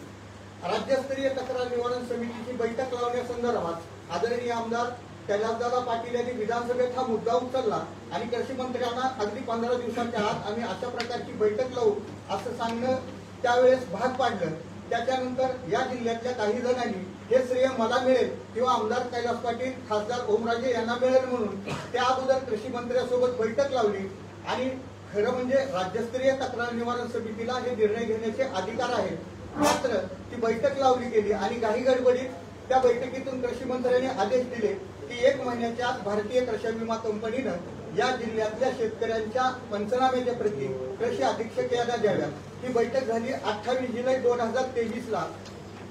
राज्यस्तरीय तक्रार निवारण समितीची बैठक लावण्यासंदर्भात आदरणीय आमदार कैलासदादा पाटील यांनी विधानसभेत हा मुद्दा उचलला आणि कृषी मंत्र्यांना अगदी 15 दिवसाच्या आत आम्ही अशा प्रकारची बैठक लावू असं सांगणं त्यावेळेस भाग पाडलं. त्याच्यानंतर या जिल्ह्यातल्या काही जणांनी हे श्रेय मला मिळेल किंवा आमदार कैलास पाटील, खासदार ओमराजे यांना मिळेल म्हणून त्या अगोदर कृषी मंत्र्यांसोबत बैठक लावली. आणि खरं म्हणजे राज्यस्तरीय तक्रार निवारण समितीला हे निर्णय घेण्याचे अधिकार आहेत. मात्र ती बैठक लावली गेली आणि काही गडबडीत त्या बैठकीतून कृषी मंत्र्यांनी आदेश दिले की 1 महिन्याच्या आत भारतीय कृषी विमा कंपनीनं या जिल्ह्यातल्या शेतकऱ्यांच्या पंचनाम्याच्या प्रती कृषी अधीक्षक यांना द्याव्या. ही बैठक झाली 28 जुलै 2023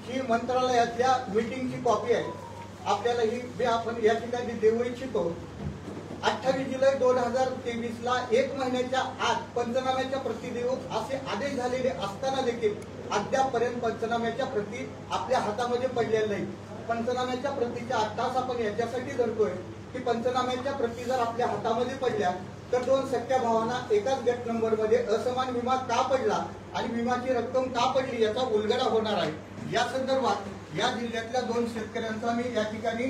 ही मंत्रालयातल्या मीटिंगची कॉपी आहे. आपल्याला ही आपण या ठिकाणी देऊ इच्छितो. 28 जुलै 2023 1 महिन्याच्या आत पंचनाम्याच्या प्रती देऊ असे आदेश झालेले असताना देखील अद्यापपर्यंत पंचनाम्याच्या प्रती आपल्या हातामध्ये पडलेल्या नाही. पंचनाम्याच्या प्रतीच्या आत्ताच आपण याच्यासाठी धरतोय की पंचनाम्याच्या प्रती जर आपल्या हातामध्ये पडल्या तर 2 सख्या भावांना एकाच गट नंबरमध्ये असमान विमा का पडला आणि विमाची रक्कम का पडली याचा उलगडा होणार आहे. या संदर्भात या जिल्ह्यातल्या 2 शेतकऱ्यांचा मी या ठिकाणी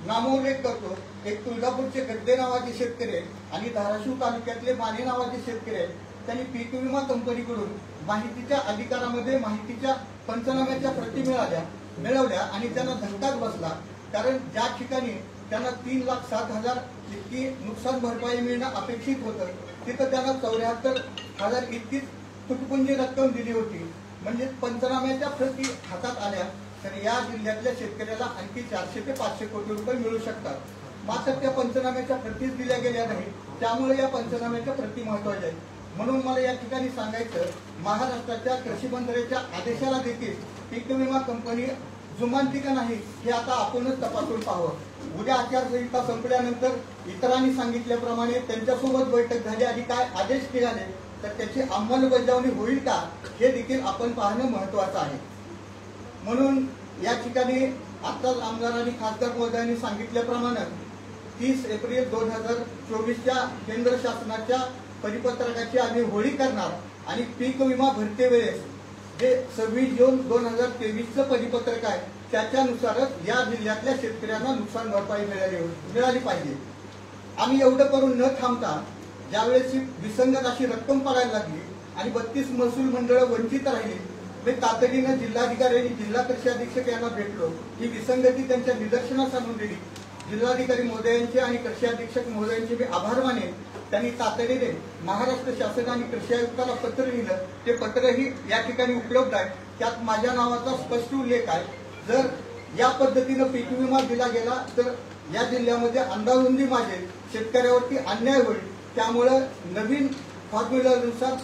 नामोल्लेख करतो. एक तुळजापूरचे गड्डे नावाचे शेतकरी आहे आणि धाराशिव तालुक्यातले माने नावाचे शेतकरी आहेत. त्यांनी पीक विमा कंपनीकडून माहितीच्या अधिकारामध्ये माहितीच्या पंचनाम्याच्या प्रती मिळवल्या आणि त्यांना धक्काच बसला. कारण ज्या ठिकाणी त्यांना 3,07,000 इतकी नुकसान भरपाई मिळणं अपेक्षित होतं तिथं त्यांना 74,000 इतकीच तुटपुंजी रक्कम दिली होती. म्हणजे पंचनाम्याच्या प्रती हातात आल्या तर या जिल्ह्यातल्या शेतकऱ्याला आणखी 400 ते 500 कोटी रुपये मिळू शकतात. मात्र त्या पंचनाम्याच्या प्रतीच दिल्या गेल्या नाही. त्यामुळे या पंचनाम्याच्या प्रती महत्वाच्या आहेत. म्हणून मला या ठिकाणी सांगायचं, महाराष्ट्राच्या कृषी मंत्र्यांच्या आदेशाला देखील पीक विमा कंपनी जुमानती का नाही हे आता आपणच तपासून पाहावं. उद्या आचारसंहिता संपल्यानंतर इतरांनी सांगितल्याप्रमाणे त्यांच्यासोबत बैठक झाली आणि काय आदेश निघाले तर त्याची अंमलबजावणी होईल का हे देखील आपण पाहणं महत्वाचं आहे. म्हणून या ठिकाणी आताच आमदार आणि खासदार महोदयांनी सांगितल्याप्रमाणे 30 एप्रिल 2024च्या केंद्र शासनाच्या परिपत्रकाची आम्ही होळी करणार आणि पीक विमा भरते वेळेस जे 26 जून 2023चं परिपत्रक आहे त्याच्यानुसारच या जिल्ह्यातल्या शेतकऱ्यांना नुकसान भरपाई मिळाली पाहिजे. आम्ही एवढं करून न थांबता ज्यावेळेस विसंगत अशी रक्कम पडायला लागली आणि 32 महसूल मंडळं वंचित राहिली, मी तातडीनं जिल्हाधिकारी आणि जिल्हा कृषी अधीक्षक यांना भेटलो. ही विसंगती त्यांच्या निदर्शनास आणून दिली. जिल्हाधिकारी महोदयांचे आणि कृषी अधीक्षक महोदयांचे मी आभार मानेन. त्यांनी तातडीने महाराष्ट्र शासन आणि कृषी आयुक्ताला पत्र लिहिलं. ते पत्रही या ठिकाणी उपलब्ध आहे. त्यात माझ्या नावाचा स्पष्ट उल्लेख आहे. जर या पद्धतीनं पीक विमा दिला गेला तर या जिल्ह्यामध्ये अंदाधुंदी माजेल, शेतकऱ्यावरती अन्याय होईल. त्यामुळं नवीन फॉर्म्युल्यानुसार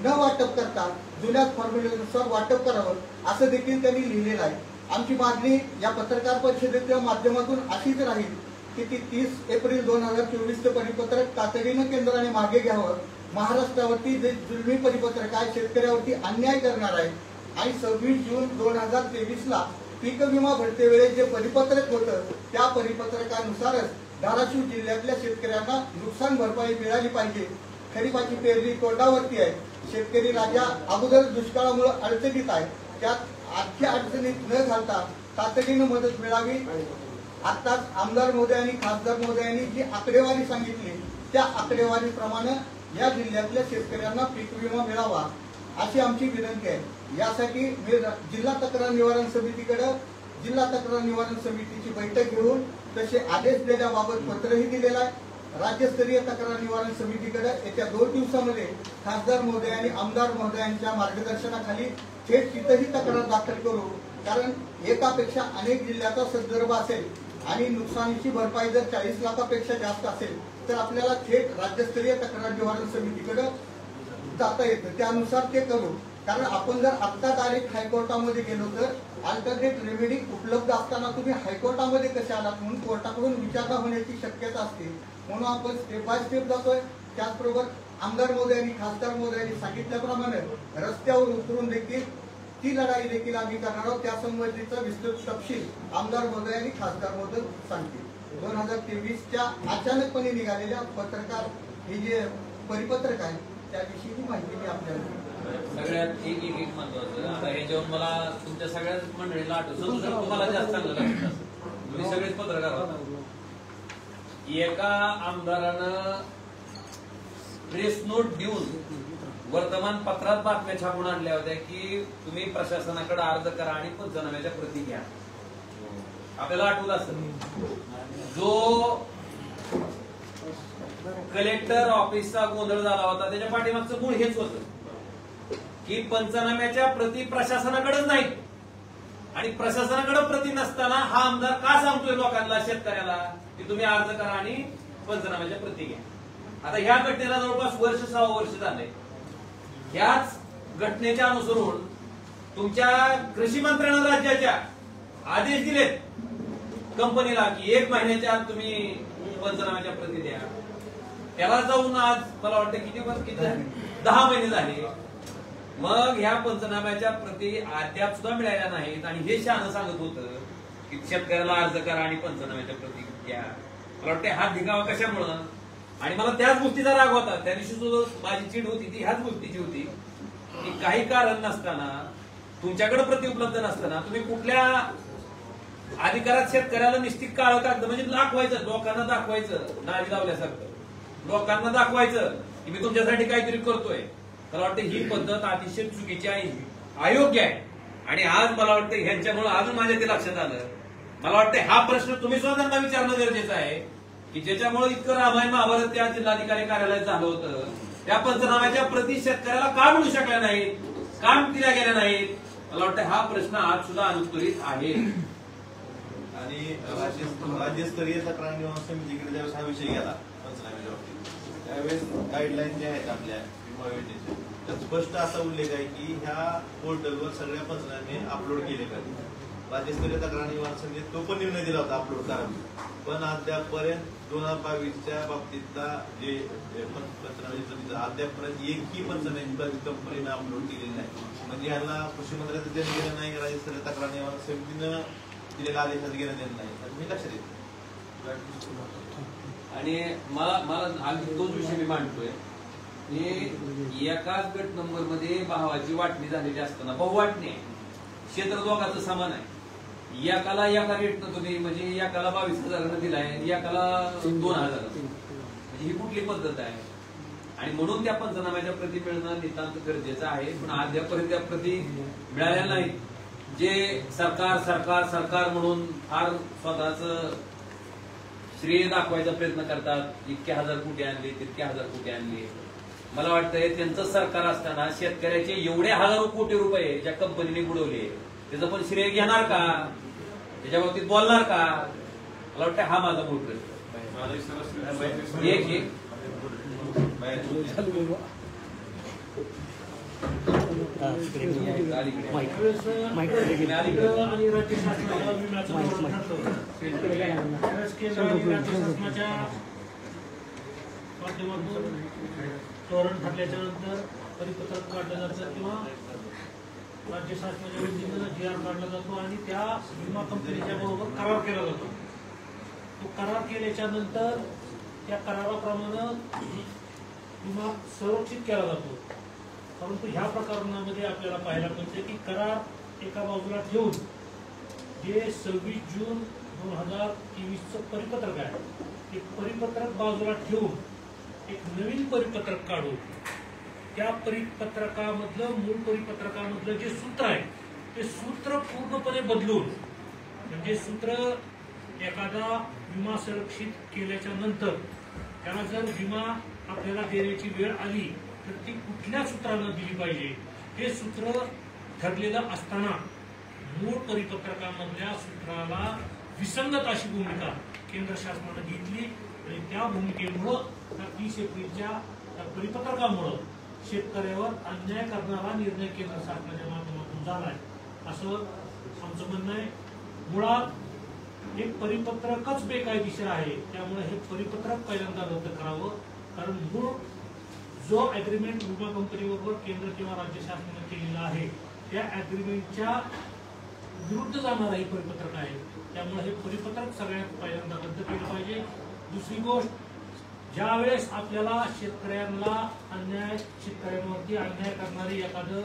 न वाटप करता जुन्या फॉर्म्युल्यानुसार वाटप करावं असं देखील त्यांनी लिहिलेलं आहे. आमची मागणी या पत्रकार परिषदेच्या माध्यमातून अशीच राहील की ती 30 एप्रिल 2024चं परिपत्रक तातडीनं केंद्राने मागे घ्यावं. महाराष्ट्रावरती जे जुलमी परिपत्रक आहे शेतकऱ्यावरती अन्याय करणार आहे आणि 26 जून 2023 पीक विमा भरते वेळेस जे परिपत्रक होतं त्या परिपत्रकानुसारच धाराशिव जिल्ह्यातल्या शेतकऱ्यांना नुकसान भरपाई मिळाली पाहिजे. खरीपाची पेरणी तोंडावरती आहे. शेतकरी राजा अगोदर दुष्काळामुळे अडचणीत आहे. त्यात आजच्या अडचणीत न घालता तातडीनं मदत मिळावी. आताच आमदार महोदय आणि खासदार महोदयांनी जी आकडेवारी सांगितली त्या आकडेवारीप्रमाणे या जिल्ह्यातल्या शेतकऱ्यांना पीक विमा मिळावा अशी आमची विनंती आहे. यासाठी मी जिल्हा तक्रार निवारण समितीकडे जिल्हा तक्रार निवारण समितीची बैठक घेऊन तसे आदेश देण्याबाबत पत्रही दिलेलं आहे. राज्यस्तरीय तक्रार निवारण समितीकडे येत्या 2 दिवसामध्ये खासदार महोदय आणि आमदार महोदयांच्या मार्गदर्शनाखाली थेट तिथंही तक्रार दाखल करू. कारण एकापेक्षा अनेक जिल्ह्याचा संदर्भ असेल आणि नुकसानीची भरपाई जर 40 लाखापेक्षा जास्त असेल तर आपल्याला थेट राज्यस्तरीय तक्रार निवारण समितीकडे जाता येतं. त्यानुसार ते करू. कारण आपण जर आत्ता डायरेक्ट हायकोर्टामध्ये गेलो तर अल्टरनेट रेमेडी उपलब्ध असताना तुम्ही हायकोर्टामध्ये कसे आलात म्हणून कोर्टाकडून विचारणा होण्याची शक्यता असते. म्हणून आपण स्टेप बाय स्टेप जातोय. त्याचबरोबर आमदार महोदयांनी खासदार महोदयांनी सांगितल्याप्रमाणे रस्त्यावर उतरून देखील ती लढाई देखील आम्ही करणार आहोत. त्यासंबंधीचा विस्तृत तपशील आमदार महोदय आणि खासदार महोदय सांगतील. 2023च्या अचानकपणे निघालेल्या पत्रकार हे जे परिपत्रक आहे त्याविषयी माहिती मी आपल्याला सगळ्यात एक महत्वाचं. आता हे जेव्हा मला तुमच्या सगळ्याच मंडळीला आठवतं तुम्हाला जास्त चांगलं लागतं. तुम्ही सगळेच पत्रकार आहात. एका आमदारानं प्रेस नोट देऊन वर्तमानपत्रात बातम्या छापून आणल्या होत्या की तुम्ही प्रशासनाकडे अर्ज करा आणि पंचनाम्याच्या प्रती घ्या. आपल्याला आठवत असेल जो कलेक्टर ऑफिसचा गोंधळ झाला होता त्याच्या पाठीमागचं मूळ हेच होतं की पंचनाम्याच्या प्रती प्रशासनाकडेच नाहीत आणि प्रशासनाकडे प्रती नसताना हा आमदार का सांगतोय लोकांना, शेतकऱ्याला की तुम्ही अर्ज करा आणि पंचनाम्याच्या प्रती घ्या. आता ह्या घटनेला जवळपास 6 वर्ष झाले. ह्याच घटनेच्या अनुसरून तुमच्या कृषी मंत्र्यानं राज्याच्या आदेश दिलेत कंपनीला की 1 महिन्याच्या आत तुम्ही पंचनाम्याच्या प्रती द्या. त्याला जाऊन आज मला वाटतं किती 10 महिने झाले. मग ह्या पंचनाम्याच्या प्रती अद्याप सुद्धा मिळाल्या नाहीत आणि हे शहाणं सांगत होतं की शेतकऱ्याला अर्ज करा आणि पंचनाम्याच्या प्रती घ्या. मला वाटतं हा धिंगावा कशामुळं, आणि मला त्याच गोष्टीचा राग होता. त्या दिवशी जो माझी चीड होती ती ह्याच गोष्टीची होती की काही कारण नसताना, तुमच्याकडे प्रती उपलब्ध नसताना तुम्ही कुठल्या अधिकारात शेतकऱ्याला निश्चित काळं कागद म्हणजे दाखवायचं, लोकांना दाखवायचं, नाडी लावल्यासारखं लोकांना दाखवायचं की मी तुमच्यासाठी काहीतरी करतोय. मला वाटतं ही पद्धत अतिशय चुकीची आहे, अयोग्य आहे. आणि आज मला वाटतं ह्यांच्यामुळे अजून माझ्या ते लक्षात आलं. मला वाटतं हा प्रश्न तुम्ही सुद्धा त्यांना विचारणं गरजेचं आहे की ज्याच्यामुळे इतकं रामायण महाभारत त्या जिल्हाधिकारी कार्यालयात झालं होतं, त्या पंचनाम्याच्या प्रती शेतकऱ्याला का मिळू शकल्या नाहीत, का दिल्या गेल्या नाहीत. मला वाटतं हा प्रश्न आज सुद्धा अनुत्तरित आहे. आणि राज्यस्तरीय तक्रार निवारण समितीकडे ज्यावेळेस हा विषय गेला पंचनाम्याच्या बाबतीत, त्यावेळेस गाईडलाईन ज्या आहेत आपल्या विमा योजनेच्या, त्यात स्पष्ट असा उल्लेख आहे की ह्या पोर्टलवर सगळ्या पंचनामे अपलोड केले पाहिजे. राज्यस्तरीय तक्रार निवारण समितीत तो पण निर्णय दिला होता अपलोड करा, पण अद्यापपर्यंत 2022च्या बाबतीतला जे पंचनामे अद्यापपर्यंत एकही पंचनामे कंपनीनं अपलोड केलेली नाही. म्हणजे ह्याला कृषी मंत्र्याचं देणं गेलं नाही, राज्यस्तरीय तक्रार निवारण समितीनं दिलेल्या आदेशाचं घेणं देणं नाही. तर मी लक्षात येतो. आणि मला अगदी तोच विषय मी मांडतोय की एकाच गट नंबर मध्ये भावाची वाटणी झालेली असताना, भाऊ वाटणी आहे, क्षेत्र दोघांचं समान आहे, एकाला एका रेटनं तुम्ही म्हणजे एकाला 22,000 दिलाय, एकाला 2,000, म्हणजे ही कुठली पद्धत आहे. आणि म्हणून त्या पंचनाम्याच्या प्रती मिळणं नितांत गरजेचं आहे. पण अद्यापर्यंत त्या प्रती मिळाल्या नाहीत. जे सरकार म्हणून फार स्वतःच श्रेय दाखवायचा प्रयत्न करतात, इतके 1,000 कोटी आणले, तितके 1,000 कोटी आणले. मला वाटतंय त्यांचं सरकार असताना शेतकऱ्याचे एवढे हजारो कोटी रुपये ज्या कंपनीने बुडवले त्याचं पण श्रेय घेणार का, त्याच्या बाबतीत बोलणार का. मला वाटतं हा माझा मूळ प्रश्न. एक धोरण ठरल्याच्या नंतर परिपत्रक काढलं जातं किंवा राज्य शासनाच्या वतीनं GR काढला जातो आणि त्या विमा कंपनीच्या बरोबर करार केला जातो. तो करार केल्याच्या नंतर त्या कराराप्रमाणे विमा संरक्षित केला जातो. परंतु ह्या प्रकरणामध्ये आपल्याला पाहायला मिळते की करार एका बाजूला ठेवून जे 26 जून 2023चं परिपत्रक आहे ते परिपत्रक बाजूला ठेवून एक नवीन परिपत्रक काढून त्या परिपत्रकामधलं मूळ परिपत्रकामधलं जे सूत्र आहे ते सूत्र पूर्णपणे बदलून, म्हणजे सूत्र एखादा विमा संरक्षित केल्याच्या नंतर त्याला जर विमा आपल्याला देण्याची वेळ आली तर ती कुठल्या सूत्रानं दिली पाहिजे हे सूत्र ठरलेलं असताना मूळ परिपत्रकामधल्या सूत्राला विसंगत अशी भूमिका केंद्र शासनानं घेतली आणि त्या भूमिकेमुळं 30 एप्रिलच्या परिपत्रकामुळं शेतकऱ्यावर अन्याय करणारा निर्णय केंद्र शासनाच्या माध्यमातून झालाय असं आमचं म्हणणं आहे. मुळात हे परिपत्रकच बेकायदेशीर आहे. त्यामुळे हे परिपत्रक पहिल्यांदा रद्द करावं, कारण मूळ जो अग्रीमेंट विमा कंपनीबरोबर केंद्र किंवा राज्य शासनाने केलेला आहे त्या अग्रीमेंटच्या विरुद्ध जाणारं हे परिपत्रक आहे. त्यामुळे हे परिपत्रक सगळ्यात पहिल्यांदा रद्द केलं पाहिजे. दुसरी गोष्ट, ज्यावेळेस आपल्याला शेतकऱ्यांवरती अन्याय करणारे एखादं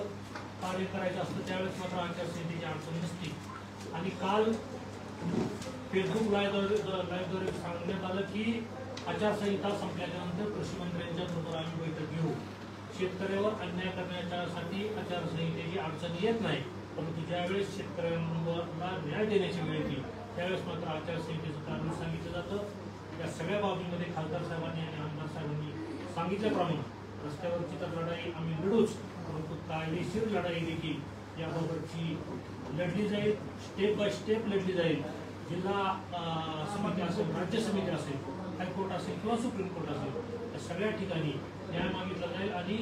कार्य करायचं असतं त्यावेळेस मात्र आचारसंहितेची अडचण नसते. आणि काल फेसबुक लाईव्हद्वारे सांगण्यात आलं की आचारसंहिता संपल्याच्या नंतर कृषी मंत्र्यांच्या बरोबर आम्ही बैठक घेऊ. शेतकऱ्यावर अन्याय करण्यासाठी आचारसंहितेची अडचण येत नाही, परंतु ज्यावेळेस शेतकऱ्यांना न्याय देण्याची वेळ येते त्यावेळेस मात्र आचारसंहितेचं कारण सांगितलं जातं। या सगळ्या बाबीमध्ये खासदार साहेबांनी आणि आमदार साहेबांनी सांगितल्याप्रमाणे रस्त्यावरची तर लढाई आम्ही लढूच, परंतु कायदेशीर लढाई देखील याबाबतची लढली जाईल, स्टेप बाय स्टेप लढली जाईल। जिल्हा समिती असेल, राज्य समिती असेल, हायकोर्ट असेल किंवा सुप्रीम कोर्ट असेल, या सगळ्या ठिकाणी न्याय मागितला जाईल आणि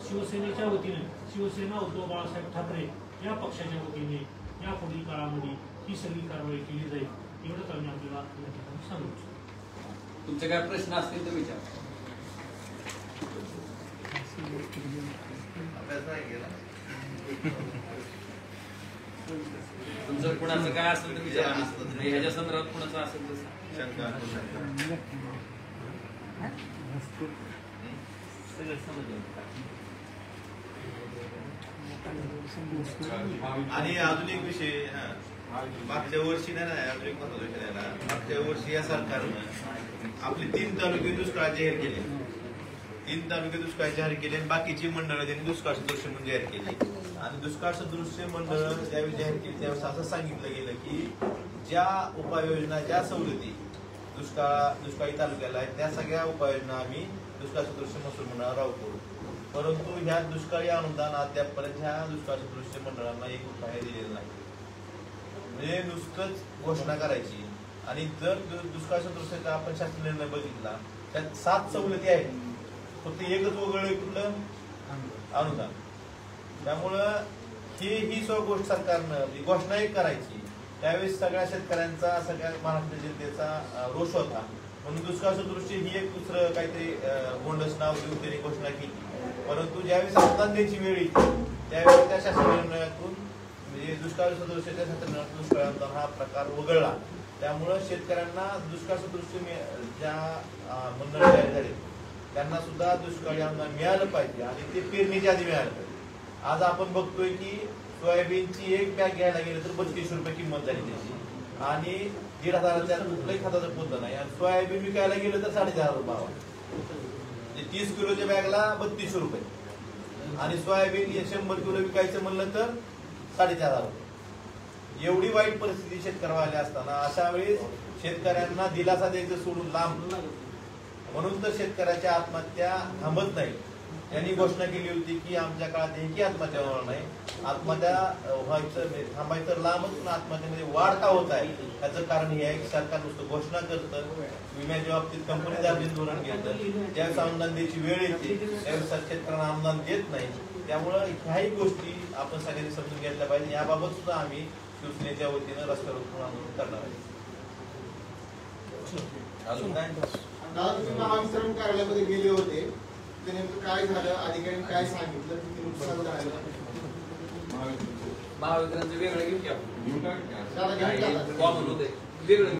शिवसेनेच्या वतीने शिवसेना उद्धव बाळासाहेब ठाकरे या पक्षाच्या वतीने या पुढील काळामध्ये ही सगळी कारवाई केली जाईल, एवढंच आम्ही आपल्याला या ठिकाणी सांगू इच्छितो। तुमचे काय प्रश्न असतील तर विचार। अभ्यास नाही केला तुमचं कुणाचं काय असेल तर विचारा, नाही ह्याच्या संदर्भात कुणाचं असेल तर शंका आणि अजून एक विषय मागच्या वर्षी नाही अजून एक महत्वाचा विषय आहे ना, मागच्या वर्षी या सरकारनं आपले 3 तालुके दुष्काळ जाहीर केले, 3 तालुके दुष्काळ जाहीर केले आणि बाकीची मंडळं त्यांनी दुष्काळ सदृश म्हणून जाहीर केली। आणि दुष्काळ सदृश मंडळ ज्यावेळी जाहीर केली त्यावेळेस असं सांगितलं गेलं की ज्या उपाययोजना, ज्या सवलती दुष्काळी तालुक्याला आहेत त्या सगळ्या उपाययोजना आम्ही दुष्काळ सदृश महसूल मंडळाला राबवू। परंतु ह्या दुष्काळी अनुदान अद्यापपर्यंत ह्या दुष्काळ सदृश मंडळांना एक रुपया दिलेला नाही। म्हणजे नुसतंच घोषणा करायची आणि जर दुष्काळ सदृशाचा आपण शास्त्रीय निर्णय बघितला त्यात 7 सवलती आहेत, फक्त एकच वगळलं कुठलं अनुदान। त्यामुळं ही गोष्ट सरकारनं घोषणा एक करायची त्यावेळेस सगळ्या शेतकऱ्यांचा, सगळ्या महाराष्ट्र जनतेचा रोष होता, म्हणून दुष्काळ सदृश ही एक दुसरं काहीतरी बोंडस नाव देऊन त्यांनी घोषणा केली। परंतु ज्यावेळेस अनुदान द्यायची वेळ येते त्यावेळेस त्या शासन निर्णयातून म्हणजे दुष्काळ सदृशाच्या शासन दुष्काळ अनुदान हा प्रकार वगळला। त्यामुळं शेतकऱ्यांना दुष्काळ सदृश ज्या मंडळ जाहीर झाले त्यांना सुद्धा दुष्काळी अनुदान मिळालं पाहिजे आणि ते पेरणीच्या आधी मिळालं पाहिजे। आज आपण बघतोय की सोयाबीनची एक बॅग घ्यायला गेलं तर 32 रुपये किंमत झाली त्याची आणि 1,500 कुठल्याही खताचं पोत नाही, आणि सोयाबीन विकायला गेलं तर 4,500 रुपये, 30 किलोच्या बॅगला 32 रुपये आणि सोयाबीन 100 किलो विकायचं म्हणलं तर 4,500 रुपये। एवढी वाईट परिस्थिती शेतकऱ्यावाले असताना अशा वेळी शेतकऱ्यांना दिलासा द्यायचं सोडून लांब, म्हणून तर शेतकऱ्याच्या आत्महत्या थांबत नाही। त्यांनी घोषणा केली होती की आमच्या काळात एकही आत्महत्या होणार नाही, आत्महत्या व्हायचं थांबायचं लांबच, पण आत्महत्येमध्ये वाढ का होत आहे त्याचं कारण हे आहे की सरकार नुसतं घोषणा करतं, विम्याच्या बाबतीत कंपनी दाबीन धोरण घेतं, ज्यावेळेस अनुदान द्यायची वेळ येते त्यावेळेस शेतकऱ्यांना अनुदान देत नाही। त्यामुळं ह्याही गोष्टी आपण सगळ्यांनी समजून घेतल्या पाहिजे। याबाबत सुद्धा आम्ही शिवसेनेच्या वतीनं रस्त्यावर आंदोलन करणार आहे। अजून काय तुम्ही महावितरण कार्यालयामध्ये गेले होते, ते नेमकं काय झालं, अधिकाऱ्यांनी काय सांगितलं, किती नुकसान झालं? महावितरणचं वेगळं घेऊन घ्या, दादा घेऊन टाका. वेगळं